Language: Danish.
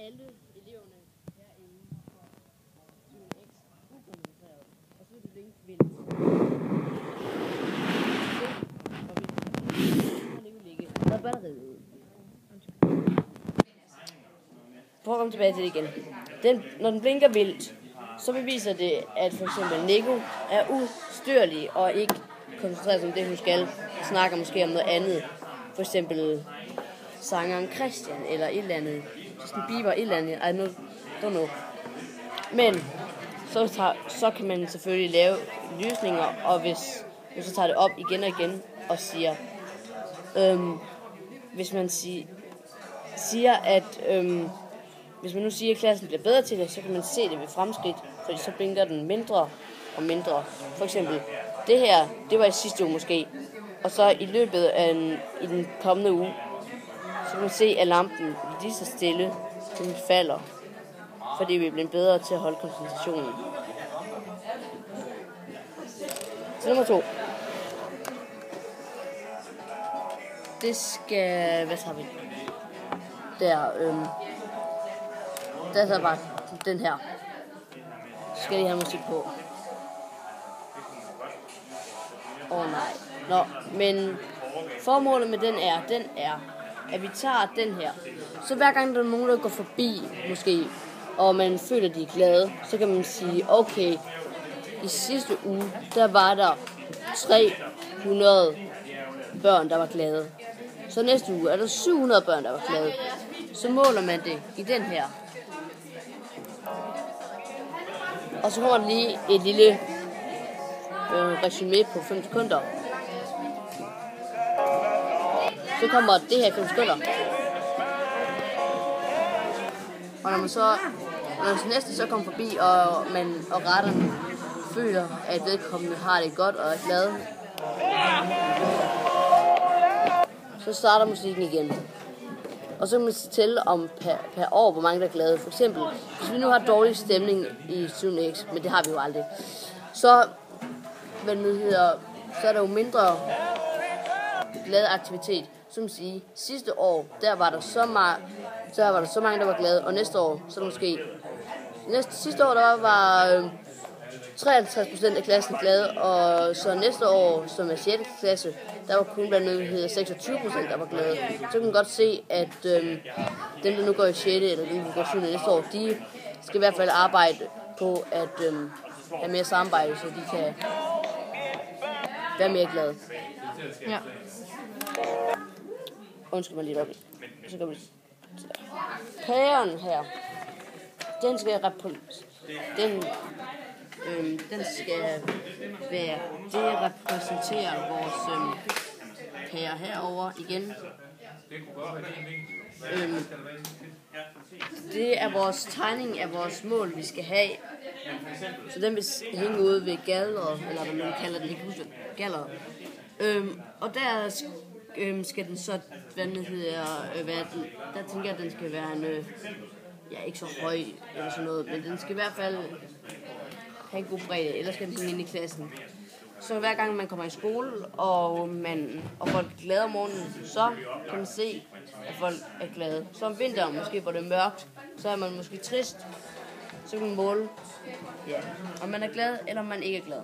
alle eleverne herinde for Student X ukoncentreret, og så vil det blinke vildt. Der er batteriet ud. Prøv at komme tilbage til det igen. Når den blinker vildt, så beviser det, at for eksempel Nico er ustyrlig og ikke koncentreret som det, hun skal. Snakker måske om noget andet. For eksempel sangeren Christian eller et eller andet. Justin Bieber, et eller andet. I don't know. Men så kan man selvfølgelig lave løsninger, og hvis man så tager det op igen og igen og siger, hvis man siger, at hvis man nu siger, at klassen bliver bedre til det, så kan man se det ved fremskridt, fordi så blinker den mindre og mindre. For eksempel, det her, det var i sidste uge måske, og så i løbet af i den kommende uge, så kan man se, at lampen lige så stille, den falder, fordi vi bliver bedre til at holde koncentrationen. Så nummer 2. Det skal, hvad tager vi? Der er bare den her. Skal I have musik på? Nej. Nå, men formålet med den er, at vi tager den her. Så hver gang der er nogen, der går forbi, måske, og man føler, de er glade, så kan man sige, okay, i sidste uge, der var der 300 børn, der var glade. Så næste uge er der 700 børn, der var glade. Så måler man det i den her. Og så kommer der lige et lille resumé på 5 sekunder. Så kommer det her 5 sekunder. Og når næste så kommer forbi, og retterne føler, at vedkommende har det godt og er glad, så starter musikken igen. Og så kan man tælle om per år, hvor mange der er glade. For eksempel, hvis vi nu har dårlig stemning i Student X, men det har vi jo aldrig, så er der jo mindre glad aktivitet. Som sige, sidste år, der var der så mange, der var glade, og næste år, så måske sidste år, der var 53% af klassen glade, og så næste år, som er 6. klasse, der var kun blandt andet 26%, der var glade. Så kan man godt se, at dem, der nu går i 6. eller dem, der går i 7. næste år, de skal i hvert fald arbejde på at have mere samarbejde, så de kan være mere glade. Ja. Undskyld mig lidt op i. Så går vi pæren her. Den skal det repræsenterer vores pære herover igen. Det er vores tegning af vores mål, vi skal have. Så den vil hænge ude ved galleret, eller hvad man kalder det, ikke huske galleret. Og der skal den så, der tænker jeg, at den skal være en, ikke så høj eller sådan noget, men den skal i hvert fald have en god bredde, ellers skal den hænge ind i klassen. Så hver gang man kommer i skole, og folk er glade om morgenen, så kan man se, at folk er glade. Så om vinteren, måske hvor det er mørkt, så er man måske trist, så kan man måle, om man er glad, eller om man ikke er glad.